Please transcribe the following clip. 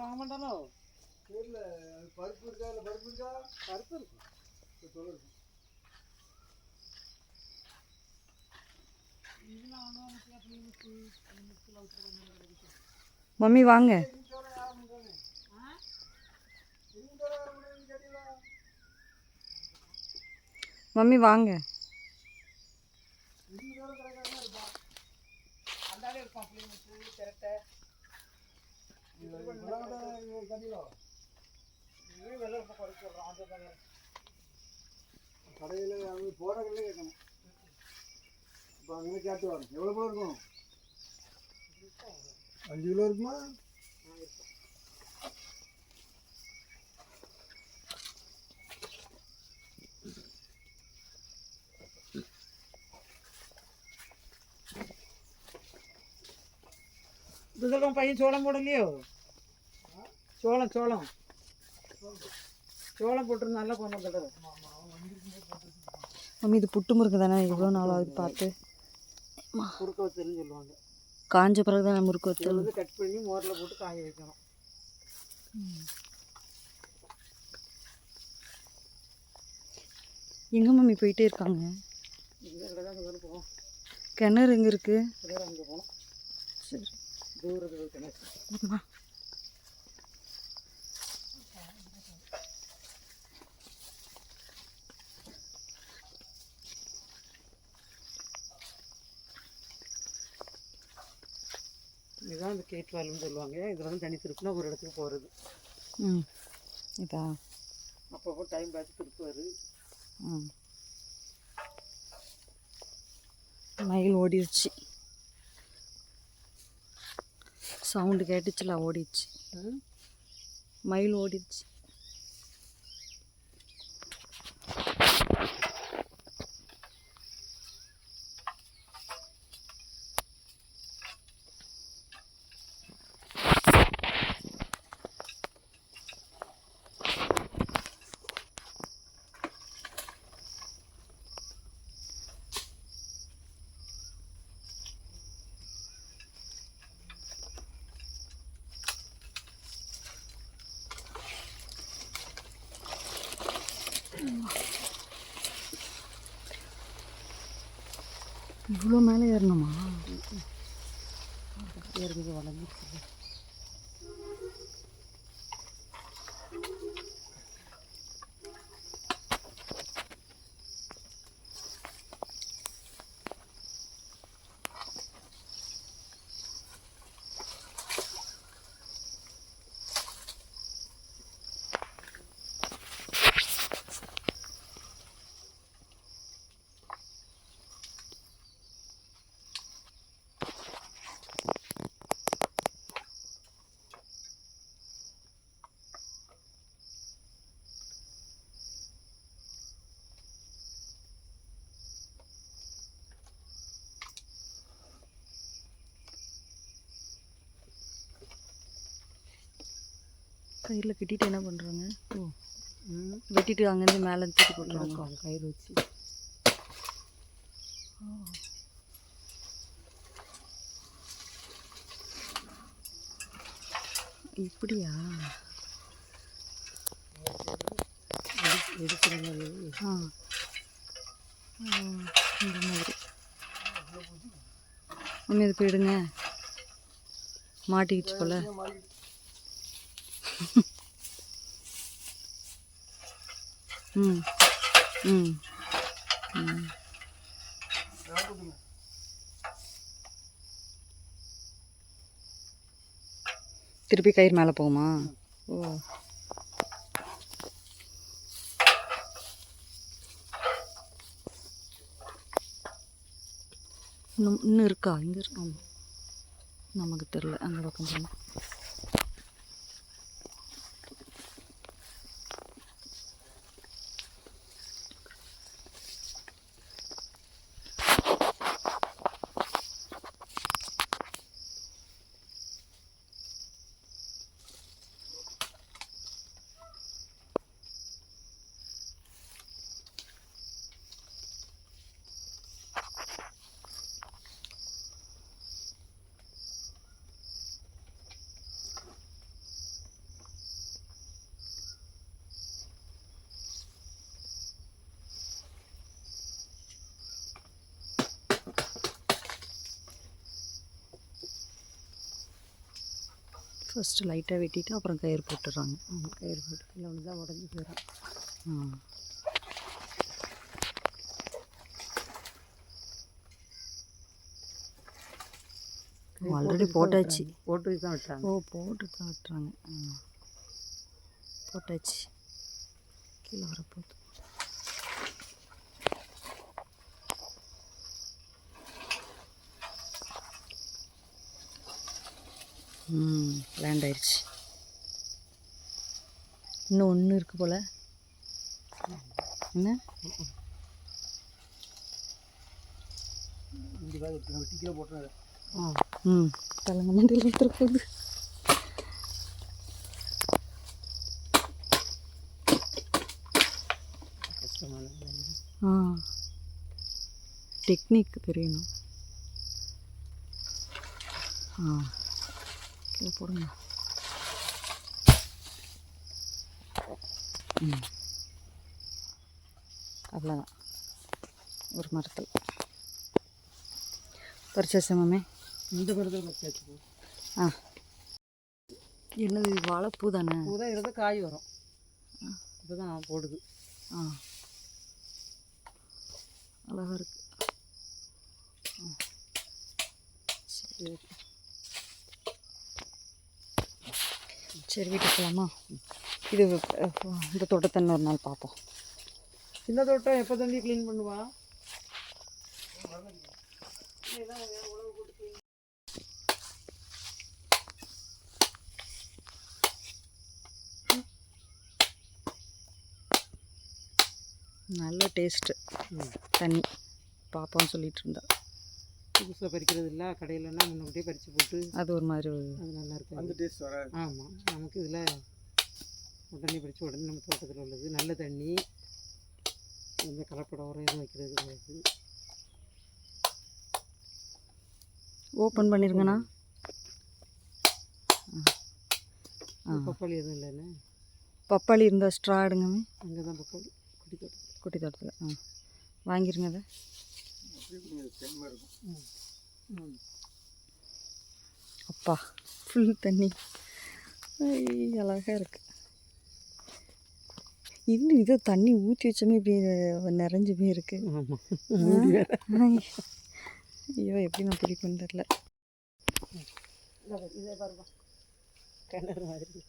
வாங்க மாட்டானோ தெரியல. பருப்பு இருக்கா இல்லை பருப்பு இருக்கா? பருப்பு இருக்கும் சொல்லுங்க. மம்மி வாங்க. மம்மி வாங்க. கடையில் அவங்க போகிற கடையில் கேட்கணும். இப்போ அங்கே கேட்டு வரணும். எவ்வளோ கிலோ இருக்கும்? 5 கிலோ இருக்குமா? இதெல்லாம் பையன் சோளம் போடலையோ? சோளம் சோளம் சோளம் போட்டு நல்லா கொண்டு வந்துடுறது. மம்மி இது புட்டு முறுக்கு தானே? எவ்வளோ நாளாவது பார்த்து. முறுக்க வச்சல்னு சொல்லுவாங்க. காஞ்ச பிறகு தானே முறுக்கு வச்சல். வந்து கட் பண்ணி மோரில் போட்டு காய வைக்கணும். எங்கே மம்மி போயிட்டே இருக்காங்க? போவோம். கிணறு எங்கே இருக்குது? அங்கே போகணும். சரி தூரத்தில் கிணறு. இதுதான் இந்த கேட் வால்னு சொல்லுவாங்க. இதில் வந்து தண்ணி திருப்பினா ஒரு இடத்துக்கு போகிறது. இதா அப்பப்போ டைம் பார்த்து திருப்புவார். மயில் ஓடிடுச்சு. சவுண்டு கேட்டுச்சுல, ஓடிடுச்சு. மயில் ஓடிடுச்சு. இவ்வளோ மேலே ஏறணுமா? ஏறுறது வளர்ந்துருச்சு. கயிறில் கட்டிட்டு என்ன பண்ணுறாங்க? வெட்டிட்டு அங்கேருந்து மேலே தூக்கி போட்டுருவாங்க கயிறு வச்சு. இப்படியா? எடுக்கிற மாதிரி. இந்த மாதிரி. மம்மி இது போயிடுங்க, மாட்டிக்கிச்சு போல. ம் ம் ம் திருப்பி கயிறு மேலே போகுமா? ஓ, இன்னும் இருக்கா? இங்கே இருக்கா? நமக்கு தெரில. அந்த பக்கம் போகணும். ஃபஸ்ட்டு லைட்டாக வெட்டிட்டு அப்புறம் கயிறு போட்டுடுறாங்க. ஆமாம், கயிறு போட்டு இல்லை ஒன்று தான் உடஞ்சி போயிடும். ஆல்ரெடி போட்டாச்சு. போட்டு தான் விட்டாங்க. ஓ, போட்டு தான் விட்டுறாங்க. போட்டாச்சு. கீழே வரப்போகுது. லேண்ட் ஆயிடுச்சு. இன்னும் ஒன்று இருக்குது போல். என்ன வெட்டிக்கே போட்டுறாரு. தலைங்க மண்டியில் எடுத்துகிட்டு போகுது. டெக்னிக் தெரியணும். கீழே போடுங்க. அவ்வளோதான். ஒரு மரத்தில் பறிச்சாச்சு மாமே. இந்த மரத்தில் பறிச்சாச்சு. என்னது வாழைப்பூ தானே? பூ தான் இருந்தால் காய் வரும். இப்போ தான் போடுது. அழகாக இருக்கு. சரி சரி, வீட்டுக்கு போகலாமா? இது இந்த தோட்டத்தை இன்னொரு நாள் பார்ப்போம். சின்ன தோட்டம் எப்போ தம்பி க்ளீன் பண்ணுவா? நல்ல டேஸ்ட்டு. தண்ணி பாப்பான்னு சொல்லிட்டு இருந்தா. புதுசாக பறிக்கிறது இல்லை, கடையிலன்னா முன்னாடியே பறித்து போட்டு அது ஒரு மாதிரி அது நல்லா இருக்கும். அந்த டேஸ்ட் வராது. ஆமாம், நமக்கு இதில் உடனே பறித்து உடனே நம்ம தோட்டத்தில் உள்ளது நல்ல தண்ணி. எந்த கலப்படம் உரம் எதுவும் வைக்கிறது கிடையாது. ஓப்பன் பண்ணிருங்கண்ணா. பப்பாளி எதுவும் இல்லைண்ணே. பப்பாளி இருந்தால் ஸ்ட்ரா எடுங்கமே. அங்கே தான் பப்பாளி குட்டி தோட்டத்தில் வாங்கிருங்க. அதை அப்பா ஃபுல் தண்ணி அழகாக இருக்குது. இன்னும் இதோ தண்ணி ஊற்றி வச்சோமே இப்படி நிறைஞ்சு போய் இருக்குது. ஐயோ, எப்படி நான் பிடிக்குன்னு தெரில. இதை பாருப்பா, கிணறு மாதிரி.